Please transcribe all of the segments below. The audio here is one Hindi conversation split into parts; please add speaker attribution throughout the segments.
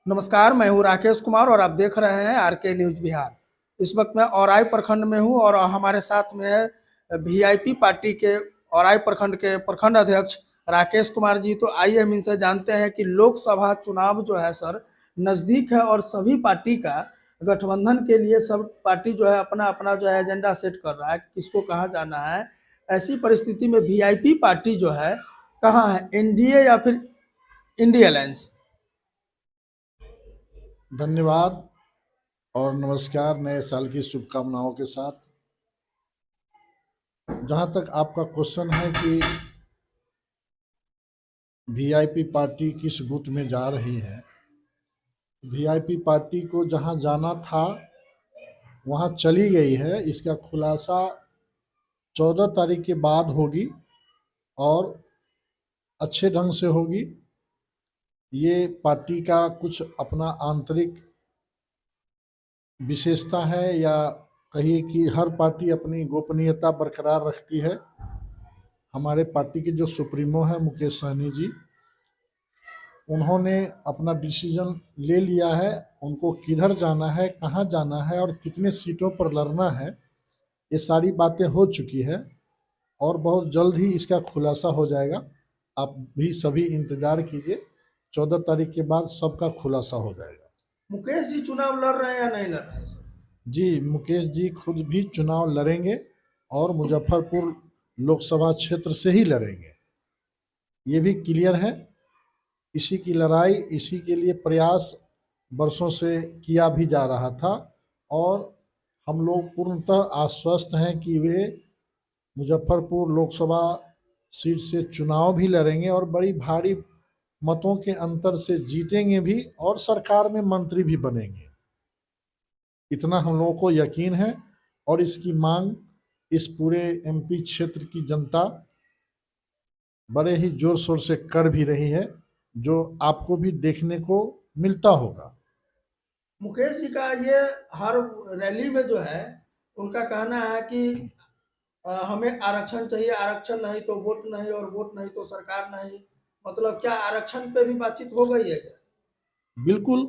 Speaker 1: नमस्कार, मैं हूँ राकेश कुमार और आप देख रहे हैं आरके न्यूज बिहार। इस वक्त मैं औराई प्रखंड में हूँ और हमारे साथ में है वीआईपी पार्टी के औराई प्रखंड के प्रखंड अध्यक्ष राकेश कुमार जी। तो आइए हम इनसे जानते हैं कि लोकसभा चुनाव जो है सर नजदीक है और सभी पार्टी का गठबंधन के लिए सब पार्टी जो है अपना अपना जो है एजेंडा सेट कर रहा है, किसको कहाँ जाना है। ऐसी परिस्थिति में वीआईपी पार्टी जो है कहाँ है, एनडीए या फिर इंडिया अलायंस?
Speaker 2: धन्यवाद और नमस्कार। नए साल की शुभकामनाओं के साथ, जहां तक आपका क्वेश्चन है कि वीआईपी पार्टी किस गुट में जा रही है, वीआईपी पार्टी को जहां जाना था वहां चली गई है। इसका खुलासा 14 तारीख के बाद होगी और अच्छे ढंग से होगी। ये पार्टी का कुछ अपना आंतरिक विशेषता है, या कहिए कि हर पार्टी अपनी गोपनीयता बरकरार रखती है। हमारे पार्टी के जो सुप्रीमो हैं मुकेश सहनी जी, उन्होंने अपना डिसीजन ले लिया है। उनको किधर जाना है, कहाँ जाना है और कितने सीटों पर लड़ना है, ये सारी बातें हो चुकी है और बहुत जल्द ही इसका खुलासा हो जाएगा। आप भी सभी इंतजार कीजिए, 14 तारीख के बाद सबका खुलासा हो जाएगा।
Speaker 1: मुकेश जी चुनाव लड़ रहे हैं या नहीं लड़ रहे हैं सर?
Speaker 2: जी, मुकेश जी खुद भी चुनाव लड़ेंगे और मुजफ्फरपुर लोकसभा क्षेत्र से ही लड़ेंगे, ये भी क्लियर है। इसी की लड़ाई, इसी के लिए प्रयास वर्षों से किया भी जा रहा था और हम लोग पूर्णतः आश्वस्त हैं कि वे मुजफ्फरपुर लोकसभा सीट से चुनाव भी लड़ेंगे और बड़ी भारी मतों के अंतर से जीतेंगे भी और सरकार में मंत्री भी बनेंगे। इतना हम लोगों को यकीन है और इसकी मांग इस पूरे एमपी क्षेत्र की जनता बड़े ही जोर शोर से कर भी रही है, जो आपको भी देखने को मिलता होगा।
Speaker 1: मुकेश जी का ये हर रैली में जो है उनका कहना है कि हमें आरक्षण चाहिए, आरक्षण नहीं तो वोट नहीं और वोट नहीं तो सरकार नहीं। मतलब क्या आरक्षण पे भी बातचीत हो गई है क्या?
Speaker 2: बिल्कुल,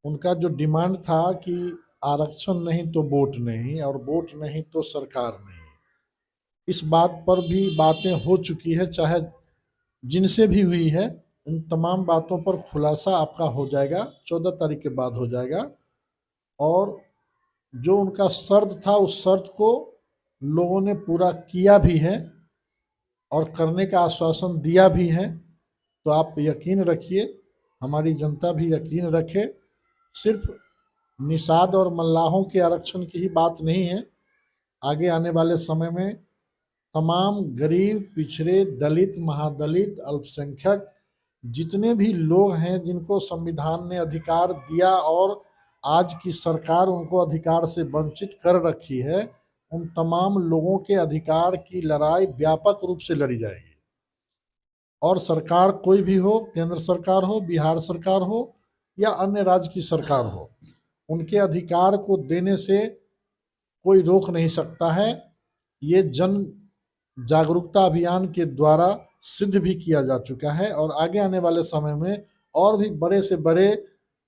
Speaker 2: उनका जो डिमांड था कि आरक्षण नहीं तो वोट नहीं और वोट नहीं तो सरकार नहीं, इस बात पर भी बातें हो चुकी है, चाहे जिनसे भी हुई है। इन तमाम बातों पर खुलासा आपका हो जाएगा, 14 तारीख के बाद हो जाएगा। और जो उनका शर्त था उस शर्त को लोगों ने पूरा किया भी है और करने का आश्वासन दिया भी है। तो आप यकीन रखिए, हमारी जनता भी यकीन रखे। सिर्फ निषाद और मल्लाहों के आरक्षण की ही बात नहीं है, आगे आने वाले समय में तमाम गरीब, पिछड़े, दलित, महादलित, अल्पसंख्यक जितने भी लोग हैं जिनको संविधान ने अधिकार दिया और आज की सरकार उनको अधिकार से वंचित कर रखी है, उन तमाम लोगों के अधिकार की लड़ाई व्यापक रूप से लड़ी जाएगी। और सरकार कोई भी हो, केंद्र सरकार हो, बिहार सरकार हो या अन्य राज्य की सरकार हो, उनके अधिकार को देने से कोई रोक नहीं सकता है। ये जन जागरूकता अभियान के द्वारा सिद्ध भी किया जा चुका है और आगे आने वाले समय में और भी बड़े से बड़े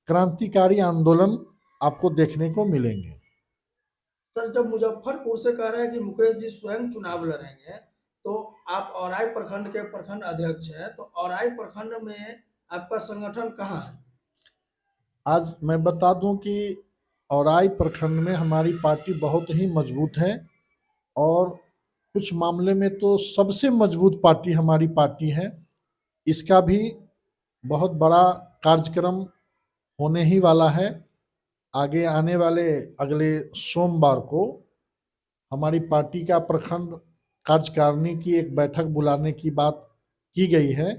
Speaker 2: क्रांतिकारी आंदोलन आपको देखने को मिलेंगे।
Speaker 1: सर, जब मुजफ्फरपुर से कह रहे हैं कि मुकेश जी स्वयं चुनाव लड़ेंगे, तो आप औराई प्रखंड के प्रखंड अध्यक्ष हैं, तो औराई प्रखंड में आपका संगठन कहाँ है?
Speaker 2: आज मैं बता दूं कि औराई प्रखंड में हमारी पार्टी बहुत ही मजबूत है और कुछ मामले में तो सबसे मजबूत पार्टी हमारी पार्टी है। इसका भी बहुत बड़ा कार्यक्रम होने ही वाला है। आगे आने वाले अगले सोमवार को हमारी पार्टी का प्रखंड कार्यकारिणी की एक बैठक बुलाने की बात की गई है।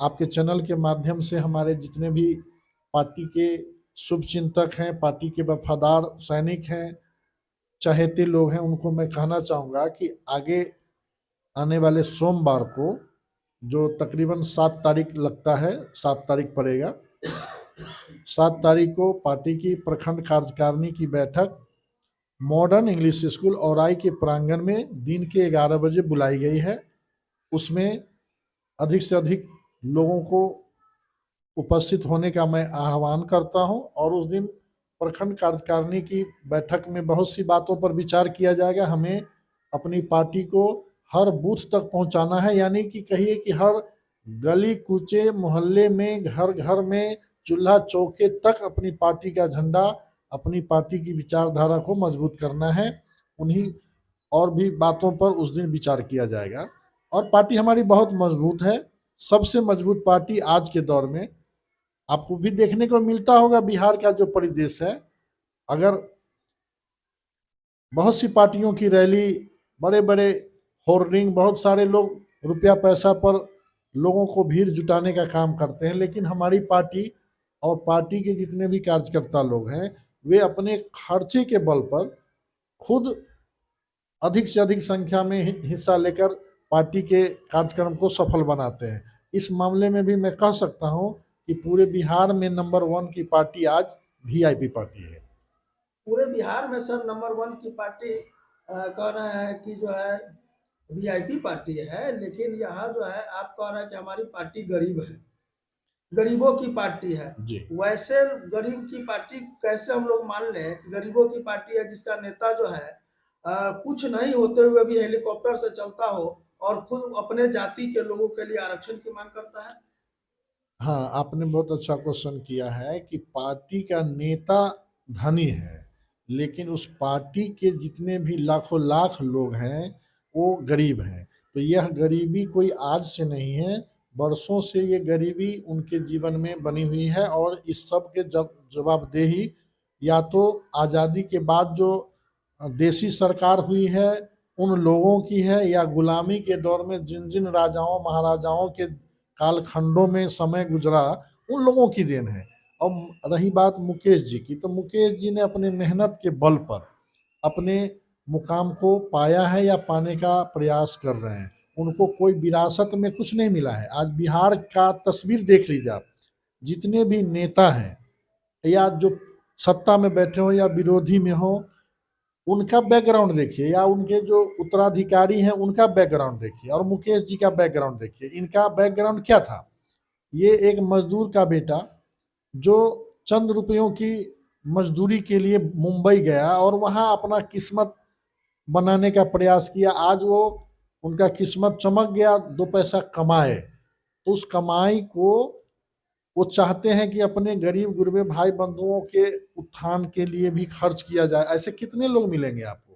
Speaker 2: आपके चैनल के माध्यम से हमारे जितने भी पार्टी के शुभचिंतक हैं, पार्टी के वफादार सैनिक हैं, चहेते लोग हैं, उनको मैं कहना चाहूँगा कि आगे आने वाले सोमवार को, जो तकरीबन 7 तारीख लगता है, 7 तारीख पड़ेगा, 7 तारीख को पार्टी की प्रखंड कार्यकारिणी की बैठक मॉडर्न इंग्लिश स्कूल औराई के प्रांगण में दिन के 11 बजे बुलाई गई है। उसमें अधिक से अधिक लोगों को उपस्थित होने का मैं आह्वान करता हूं और उस दिन प्रखंड कार्यकारिणी की बैठक में बहुत सी बातों पर विचार किया जाएगा। हमें अपनी पार्टी को हर बूथ तक पहुंचाना है, यानी कि कहिए कि हर गली कूचे मोहल्ले में, घर घर में, चूल्हा चौके तक अपनी पार्टी का झंडा, अपनी पार्टी की विचारधारा को मजबूत करना है। उन्हीं और भी बातों पर उस दिन विचार किया जाएगा। और पार्टी हमारी बहुत मजबूत है, सबसे मजबूत पार्टी आज के दौर में। आपको भी देखने को मिलता होगा बिहार का जो परिदृश्य है, अगर बहुत सी पार्टियों की रैली, बड़े बड़े होर्डिंग, बहुत सारे लोग रुपया पैसा पर लोगों को भीड़ जुटाने का काम करते हैं, लेकिन हमारी पार्टी और पार्टी के जितने भी कार्यकर्ता लोग हैं, वे अपने खर्चे के बल पर खुद अधिक से अधिक संख्या में हिस्सा लेकर पार्टी के कार्यक्रम को सफल बनाते हैं। इस मामले में भी मैं कह सकता हूं कि पूरे बिहार में नंबर 1 की पार्टी आज वीआईपी पार्टी है।
Speaker 1: पूरे बिहार में सर नंबर 1 की पार्टी कह रहे हैं कि जो है वीआईपी पार्टी है, लेकिन यहाँ जो है आप कह रहे हैं कि हमारी पार्टी गरीब है, गरीबों की पार्टी है।
Speaker 2: जी।
Speaker 1: वैसे गरीब की पार्टी कैसे हम लोग मान लें कि गरीबों की पार्टी है, जिसका नेता जो है कुछ नहीं होते हुए भी हेलीकॉप्टर से चलता हो और खुद अपने जाति के लोगों के लिए आरक्षण की मांग करता है।
Speaker 2: हाँ, आपने बहुत अच्छा क्वेश्चन किया है कि पार्टी का नेता धनी है, लेकिन उस पार्टी के जितने भी लाखों लाख लोग हैं वो गरीब हैं। तो यह गरीबी कोई आज से नहीं है, बरसों से ये गरीबी उनके जीवन में बनी हुई है। और इस सब के जवाबदेही या तो आज़ादी के बाद जो देशी सरकार हुई है उन लोगों की है, या गुलामी के दौर में जिन जिन राजाओं महाराजाओं के कालखंडों में समय गुजरा उन लोगों की देन है। और रही बात मुकेश जी की, तो मुकेश जी ने अपने मेहनत के बल पर अपने मुकाम को पाया है या पाने का प्रयास कर रहे हैं। उनको कोई विरासत में कुछ नहीं मिला है। आज बिहार का तस्वीर देख लीजिए आप, जितने भी नेता हैं या जो सत्ता में बैठे हो या विरोधी में हो, उनका बैकग्राउंड देखिए, या उनके जो उत्तराधिकारी हैं उनका बैकग्राउंड देखिए, और मुकेश जी का बैकग्राउंड देखिए। इनका बैकग्राउंड क्या था? ये एक मजदूर का बेटा जो चंद रुपयों की मजदूरी के लिए मुंबई गया और वहाँ अपना किस्मत बनाने का प्रयास किया। आज वो उनका किस्मत चमक गया, 2 पैसा कमाए, तो उस कमाई को वो चाहते हैं कि अपने गरीब गुरबे भाई बंधुओं के उत्थान के लिए भी खर्च किया जाए। ऐसे कितने लोग मिलेंगे आपको?